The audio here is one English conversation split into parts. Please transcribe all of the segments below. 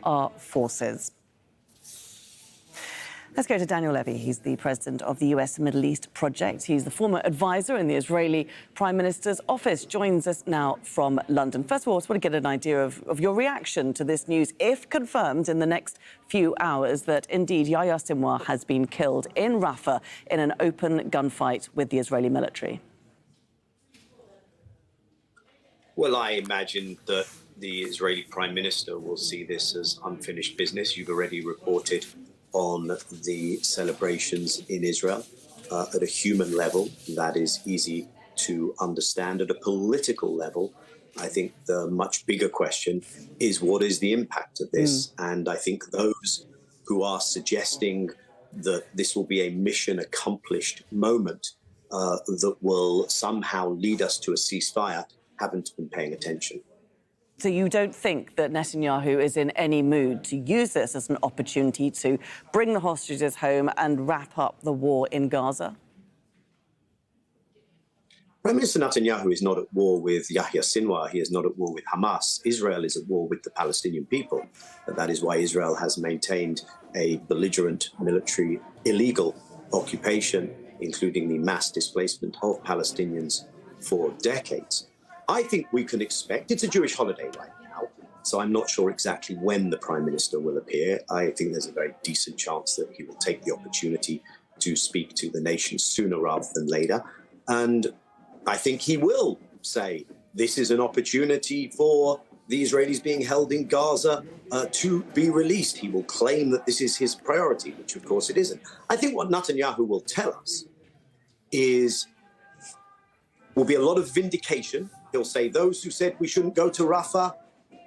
our forces. Let's go to Daniel Levy. He's the president of the US Middle East Project. He's the former advisor in the Israeli Prime Minister's office. Joins us now from London. First of all, I just want to get an idea of your reaction to this news, if confirmed in the next few hours, that indeed Yahya Sinwar has been killed in Rafah in an open gunfight with the Israeli military. Well, I imagine that the Israeli Prime Minister will see this as unfinished business. You've already reported on the celebrations in Israel. At a human level, that is easy to understand. At a political level, I think the much bigger question is, what is the impact of this? And I think those who are suggesting that this will be a mission accomplished moment that will somehow lead us to a ceasefire haven't been paying attention. So you don't think that Netanyahu is in any mood to use this as an opportunity to bring the hostages home and wrap up the war in Gaza? Prime Minister Netanyahu is not at war with Yahya Sinwar. He is not at war with Hamas. Israel is at war with the Palestinian people. That is why Israel has maintained a belligerent military illegal occupation, including the mass displacement of Palestinians for decades. I think we can expect, it's a Jewish holiday right now, so I'm not sure exactly when the Prime Minister will appear. I think there's a very decent chance that he will take the opportunity to speak to the nation sooner rather than later. And I think he will say this is an opportunity for the Israelis being held in Gaza to be released. He will claim that this is his priority, which of course it isn't. I think what Netanyahu will tell us will be a lot of vindication. He'll say, those who said we shouldn't go to Rafah,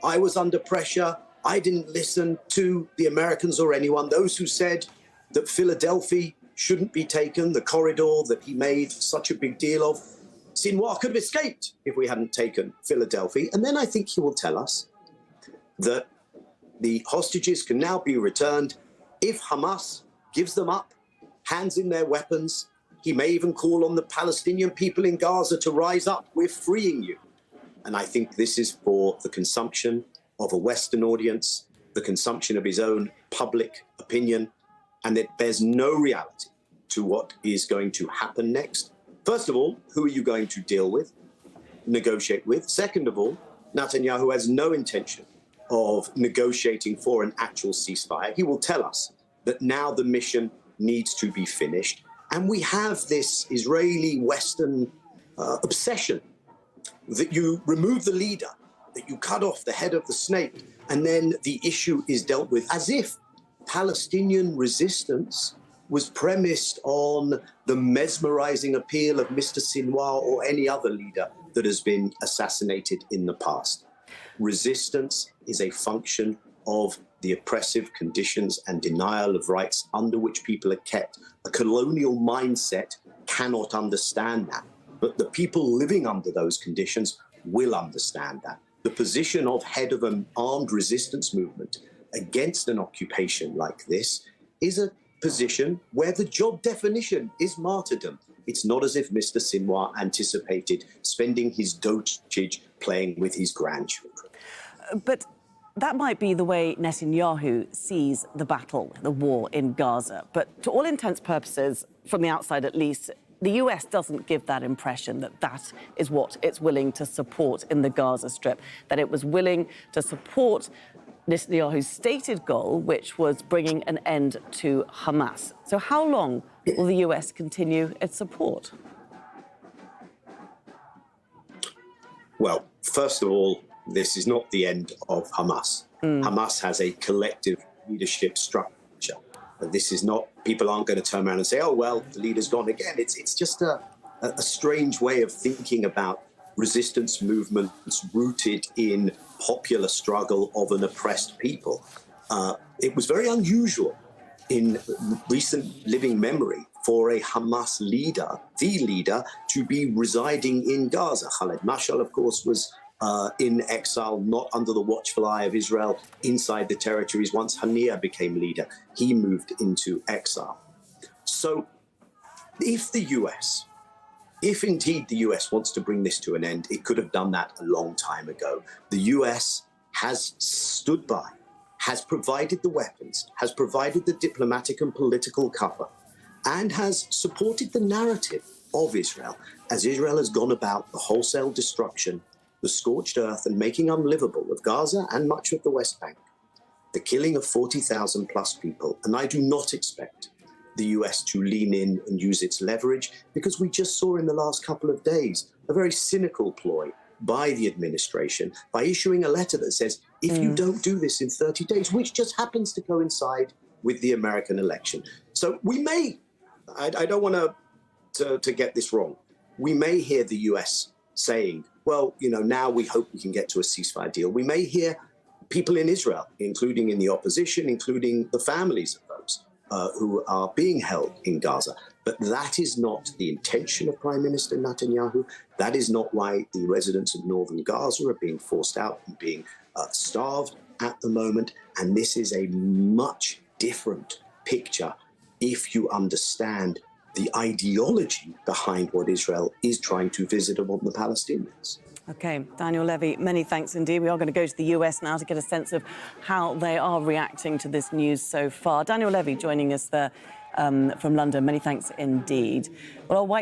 I was under pressure. I didn't listen to the Americans or anyone. Those who said that Philadelphia shouldn't be taken, the corridor that he made such a big deal of, Sinwar could have escaped if we hadn't taken Philadelphia. And then I think he will tell us that the hostages can now be returned if Hamas gives them up, hands in their weapons. He may even call on the Palestinian people in Gaza to rise up. We're freeing you. And I think this is for the consumption of a Western audience, the consumption of his own public opinion, and it bears no reality to what is going to happen next. First of all, who are you going to deal with, negotiate with? Second of all, Netanyahu has no intention of negotiating for an actual ceasefire. He will tell us that now the mission needs to be finished. And we have this Israeli Western obsession that you remove the leader, that you cut off the head of the snake, and then the issue is dealt with, as if Palestinian resistance was premised on the mesmerizing appeal of Mr. Sinwar or any other leader that has been assassinated in the past. Resistance is a function of the oppressive conditions and denial of rights under which people are kept. A colonial mindset cannot understand that, but the people living under those conditions will understand that. The position of head of an armed resistance movement against an occupation like this is a position where the job definition is martyrdom. It's not as if Mr. Sinwar anticipated spending his dotage playing with his grandchildren. But that might be the way Netanyahu sees the battle, the war in Gaza. But to all intents and purposes, from the outside at least, the US doesn't give that impression that that is what it's willing to support in the Gaza Strip, that it was willing to support Netanyahu's stated goal, which was bringing an end to Hamas. So how long will the US continue its support? Well, first of all, this is not the end of Hamas. Hamas has a collective leadership structure. This is not, people aren't going to turn around and say, oh, well, the leader's gone again. It's just a strange way of thinking about resistance movements rooted in popular struggle of an oppressed people. It was very unusual in recent living memory for a Hamas leader, the leader, to be residing in Gaza. Khaled Mashal, of course, was in exile, not under the watchful eye of Israel, inside the territories. Once Haniya became leader, he moved into exile. So if indeed the US wants to bring this to an end, it could have done that a long time ago. The US has stood by, has provided the weapons, has provided the diplomatic and political cover, and has supported the narrative of Israel as Israel has gone about the wholesale destruction, the scorched earth, and making unlivable of Gaza and much of the West Bank, the killing of 40,000 plus people. And I do not expect the US to lean in and use its leverage, because we just saw in the last couple of days a very cynical ploy by the administration by issuing a letter that says, if you don't do this in 30 days, which just happens to coincide with the American election. So we may, I don't want to get this wrong, we may hear the US saying, well, you know, now we hope we can get to a ceasefire deal. We may hear people in Israel, including in the opposition, including the families of those who are being held in Gaza. But that is not the intention of Prime Minister Netanyahu. That is not why the residents of northern Gaza are being forced out and being starved at the moment. And this is a much different picture if you understand the ideology behind what Israel is trying to visit upon the Palestinians. OK, Daniel Levy, many thanks indeed. We are going to go to the US now to get a sense of how they are reacting to this news so far. Daniel Levy joining us there from London. Many thanks indeed. Well, our White